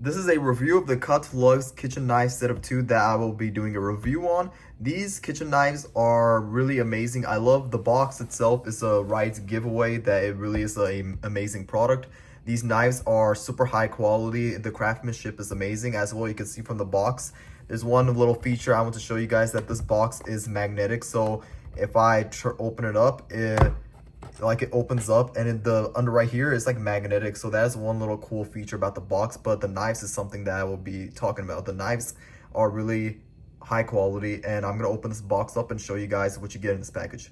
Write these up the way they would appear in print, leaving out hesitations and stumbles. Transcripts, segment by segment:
This is a review of the Cutluxe kitchen knife set of 2 that I will be doing a review on. These kitchen knives are really amazing. I love the box itself. It's a right giveaway that it really is an amazing product. These knives are super high quality. The craftsmanship is amazing as well. You can see from the box. There's one little feature I want to show you guys, that this box is magnetic. So if I open it up, it opens up, and in the under right here is like magnetic. So that's one little cool feature about the box. But the knives is something that I will be talking about. The knives are really high quality, and I'm gonna open this box up and show you guys what you get in this package.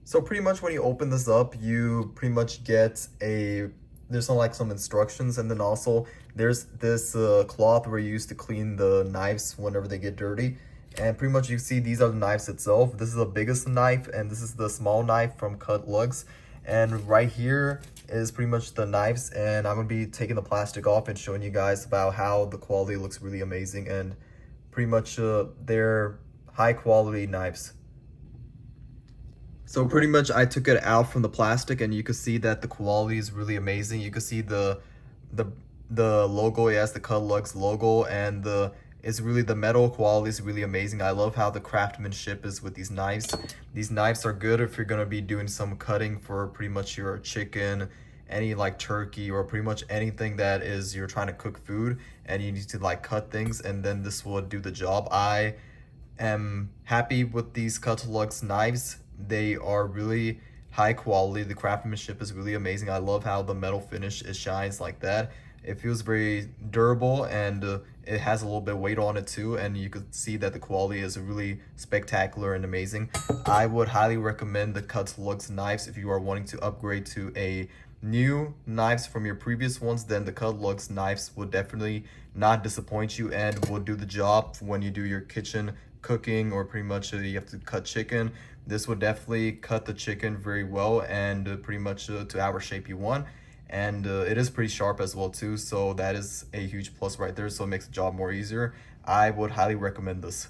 So pretty much when you open this up, you pretty much get there's some instructions, and then also there's this cloth where you use to clean the knives whenever they get dirty. And pretty much you see these are the knives itself. This is the biggest knife, and this is the small knife from Cutluxe. And right here is pretty much the knives, and I'm gonna be taking the plastic off and showing you guys about how the quality looks really amazing, and pretty much they're high quality knives. So pretty much I took it out from the plastic, and you can see that the quality is really amazing. You can see the the logo. It has the Cutluxe logo, and it's really, the metal quality is really amazing. I love how the craftsmanship is with these knives. These knives are good if you're gonna be doing some cutting for pretty much your chicken, any like turkey, or pretty much anything that is you're trying to cook food and you need to like cut things, and then this will do the job. I am happy with these Cutluxe knives. They are really high quality. The craftsmanship is really amazing. I love how the metal finish it shines like that. It feels very durable, and it has a little bit of weight on it too, and you could see that the quality is really spectacular and amazing. I would highly recommend the Cutluxe knives. If you are wanting to upgrade to a new knives from your previous ones, then the Cutluxe knives will definitely not disappoint you and will do the job when you do your kitchen cooking, or pretty much you have to cut chicken. This would definitely cut the chicken very well, and pretty much to our shape you want. And it is pretty sharp as well too, so that is a huge plus right there. So it makes the job more easier. I would highly recommend this.